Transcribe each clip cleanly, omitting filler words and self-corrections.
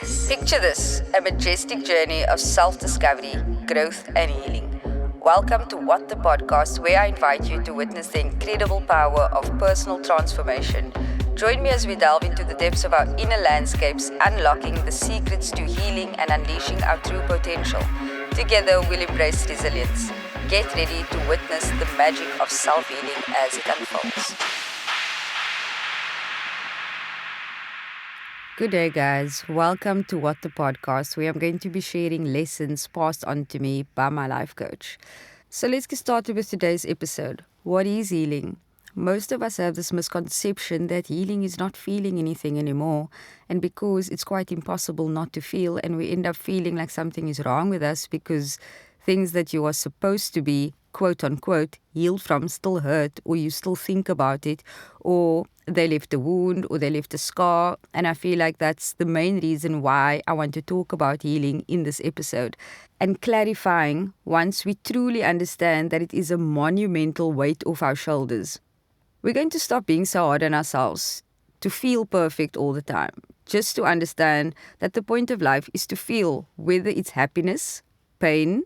Picture this, a majestic journey of self-discovery, growth and healing. Welcome to What the Podcast, where I invite you to witness the incredible power of personal transformation. Join me as we delve into the depths of our inner landscapes, unlocking the secrets to healing and unleashing our true potential. Together we'll embrace resilience. Get ready to witness the magic of self-healing as it unfolds. Good day, guys. Welcome to What the Podcast, where I'm going to be sharing lessons passed on to me by my life coach. So let's get started with today's episode. What is healing? Most of us have this misconception that healing is not feeling anything anymore, and because it's quite impossible not to feel, and we end up feeling like something is wrong with us because things that you are supposed to be, quote unquote, healed from still hurt, or you still think about it, or they left a wound, or they left a scar. And I feel like that's the main reason why I want to talk about healing in this episode, and clarifying once we truly understand that it is a monumental weight off our shoulders. We're going to stop being so hard on ourselves to feel perfect all the time, just to understand that the point of life is to feel, whether it's happiness, pain,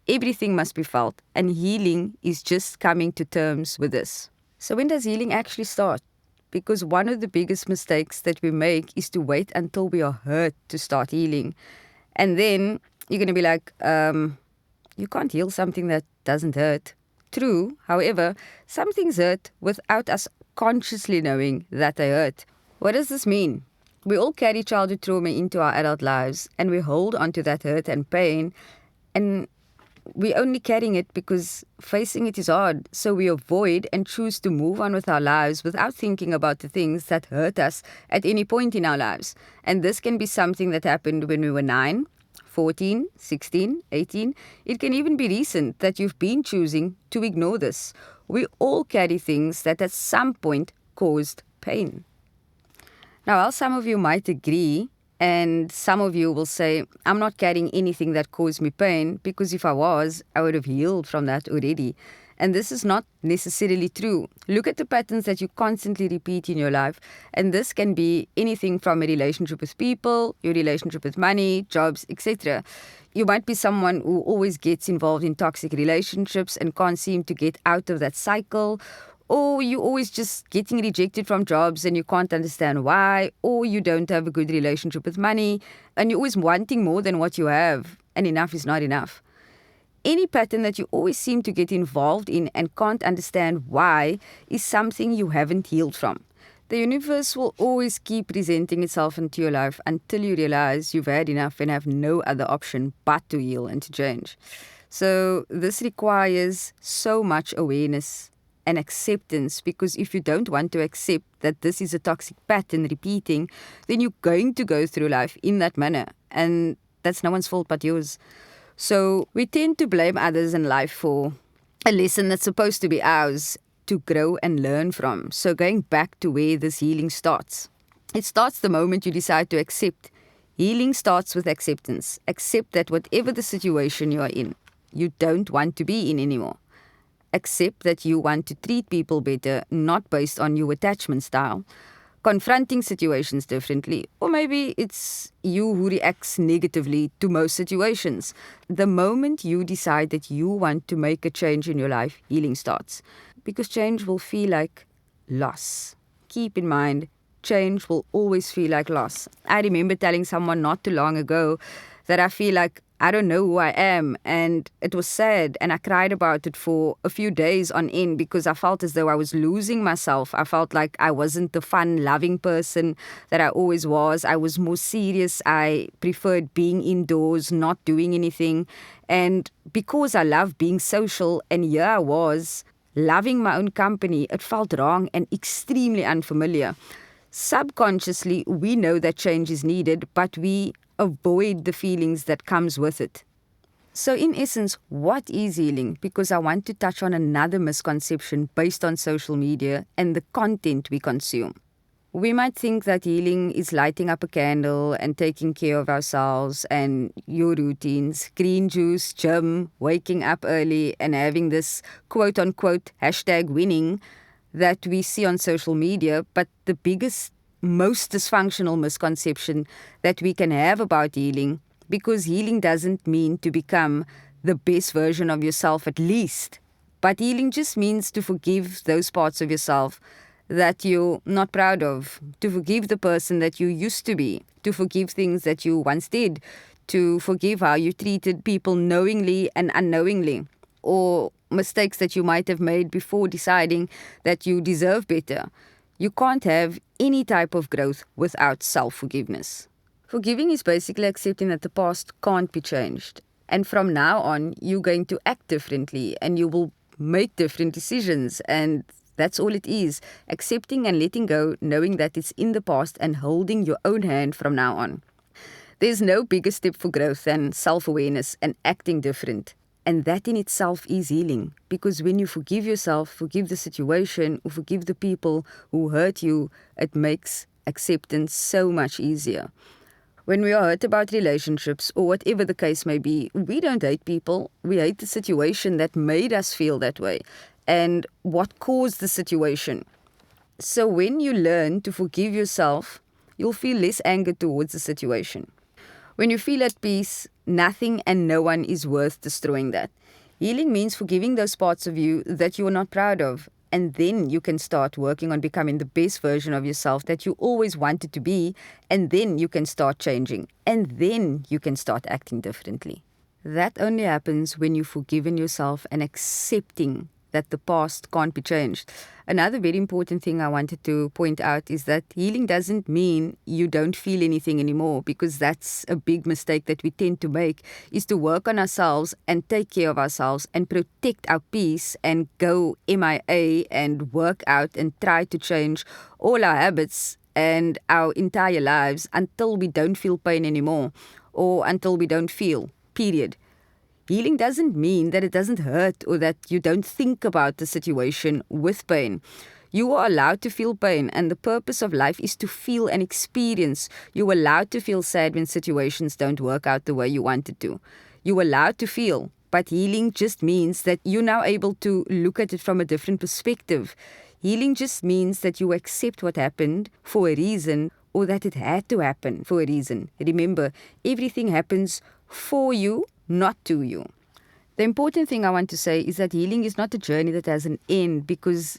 everything must be felt, and healing is just coming to terms with this. So when does healing actually start? Because one of the biggest mistakes that we make is to wait until we are hurt to start healing. And then you're going to be like, you can't heal something that doesn't hurt. True, however, some things hurt without us consciously knowing that they hurt. What does this mean? We all carry childhood trauma into our adult lives, and we hold onto that hurt and pain, and we're only carrying it because facing it is hard. So we avoid and choose to move on with our lives without thinking about the things that hurt us at any point in our lives. And this can be something that happened when we were 9, 14, 16, 18. It can even be recent that you've been choosing to ignore this. We all carry things that at some point caused pain. Now, while some of you might agree, and some of you will say, I'm not carrying anything that caused me pain, because if I was, I would have healed from that already. And this is not necessarily true. Look at the patterns that you constantly repeat in your life. And this can be anything from a relationship with people, your relationship with money, jobs, etc. You might be someone who always gets involved in toxic relationships and can't seem to get out of that cycle. Or you're always just getting rejected from jobs and you can't understand why. Or you don't have a good relationship with money and you're always wanting more than what you have, and enough is not enough. Any pattern that you always seem to get involved in and can't understand why is something you haven't healed from. The universe will always keep presenting itself into your life until you realize you've had enough and have no other option but to heal and to change. So this requires so much awareness and acceptance, because if you don't want to accept that this is a toxic pattern repeating, then you're going to go through life in that manner, and that's no one's fault but yours. So we tend to blame others in life for a lesson that's supposed to be ours to grow and learn from. So going back to where this healing starts. It starts the moment you decide to accept. Healing starts with acceptance. Accept that whatever the situation you are in, you don't want to be in anymore. Accept that you want to treat people better, not based on your attachment style, confronting situations differently, or maybe it's you who reacts negatively to most situations. The moment you decide that you want to make a change in your life, healing starts, because change will feel like loss. Keep in mind, change will always feel like loss. I remember telling someone not too long ago that I feel like I don't know who I am, and it was sad, and I cried about it for a few days on end because I felt as though I was losing myself. I felt like I wasn't the fun, loving person that I always was. I was more serious. I preferred being indoors, not doing anything. And because I love being social, and here I was loving my own company, it felt wrong and extremely unfamiliar. Subconsciously, we know that change is needed, but we avoid the feelings that comes with it. So in essence, what is healing? Because I want to touch on another misconception based on social media and the content we consume. We might think that healing is lighting up a candle and taking care of ourselves and your routines, green juice, gym, waking up early and having this quote unquote hashtag winning that we see on social media. But the biggest most dysfunctional misconception that we can have about healing, because healing doesn't mean to become the best version of yourself at least. But healing just means to forgive those parts of yourself that you're not proud of, to forgive the person that you used to be, to forgive things that you once did, to forgive how you treated people knowingly and unknowingly, or mistakes that you might have made before deciding that you deserve better. You can't have any type of growth without self-forgiveness. Forgiving is basically accepting that the past can't be changed. And from now on, you're going to act differently and you will make different decisions. And that's all it is. Accepting and letting go, knowing that it's in the past and holding your own hand from now on. There's no bigger step for growth than self-awareness and acting different. And that in itself is healing. Because when you forgive yourself, forgive the situation, or forgive the people who hurt you, it makes acceptance so much easier. When we are hurt about relationships or whatever the case may be, we don't hate people. We hate the situation that made us feel that way and what caused the situation. So when you learn to forgive yourself, you'll feel less anger towards the situation. When you feel at peace, nothing and no one is worth destroying that. Healing means forgiving those parts of you that you are not proud of. And then you can start working on becoming the best version of yourself that you always wanted to be. And then you can start changing. And then you can start acting differently. That only happens when you've forgiven yourself and accepting that the past can't be changed. Another very important thing I wanted to point out is that healing doesn't mean you don't feel anything anymore, because that's a big mistake that we tend to make, is to work on ourselves and take care of ourselves and protect our peace and go MIA and work out and try to change all our habits and our entire lives until we don't feel pain anymore or until we don't feel, period. Healing doesn't mean that it doesn't hurt or that you don't think about the situation with pain. You are allowed to feel pain, and the purpose of life is to feel and experience. You're allowed to feel sad when situations don't work out the way you wanted to. You're allowed to feel, but healing just means that you're now able to look at it from a different perspective. Healing just means that you accept what happened for a reason, or that it had to happen for a reason. Remember, everything happens for you, not to you. The important thing I want to say is that healing is not a journey that has an end, because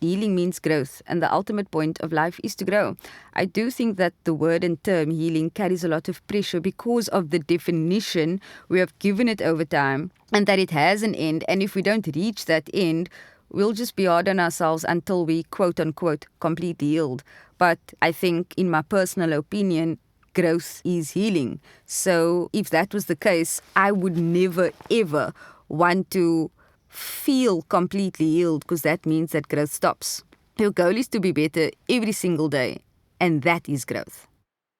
healing means growth, and the ultimate point of life is to grow. I do think that the word and term healing carries a lot of pressure because of the definition we have given it over time, and that it has an end, and if we don't reach that end, we'll just be hard on ourselves until we quote-unquote completely healed. But I think, in my personal opinion, growth is healing. So if that was the case, I would never ever want to feel completely healed, because that means that growth stops. Your goal is to be better every single day, and that is growth.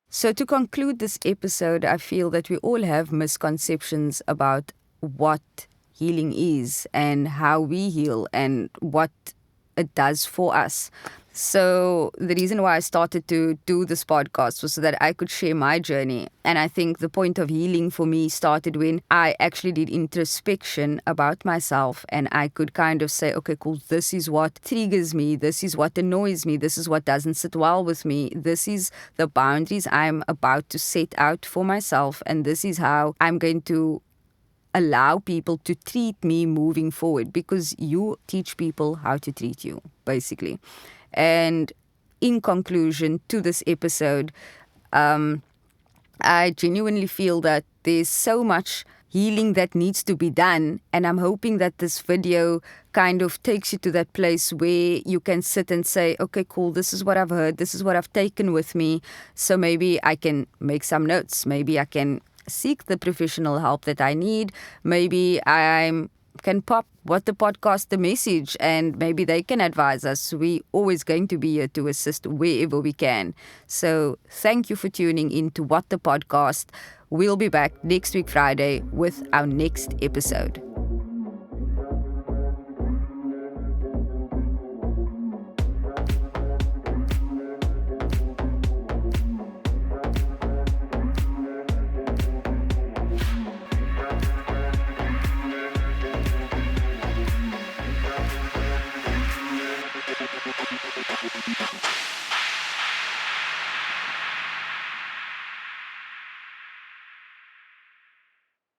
So to conclude this episode, I feel that we all have misconceptions about what healing is and how we heal and what it does for us. So the reason why I started to do this podcast was so that I could share my journey. And I think the point of healing for me started when I actually did introspection about myself, and I could kind of say, okay, cool, this is what triggers me, this is what annoys me, this is what doesn't sit well with me, this is the boundaries I'm about to set out for myself, and this is how I'm going to allow people to treat me moving forward, because you teach people how to treat you, basically. And in conclusion to this episode, I genuinely feel that there's so much healing that needs to be done, and I'm hoping that this video kind of takes you to that place where you can sit and say, okay, cool, this is what I've heard, this is what I've taken with me, so maybe I can make some notes, maybe I can seek the professional help that I need, maybe I can pop What the Podcast the message, and maybe they can advise us. We're always going to be here to assist wherever we can. So thank you for tuning in to What the Podcast. We'll be back next week Friday with our next episode.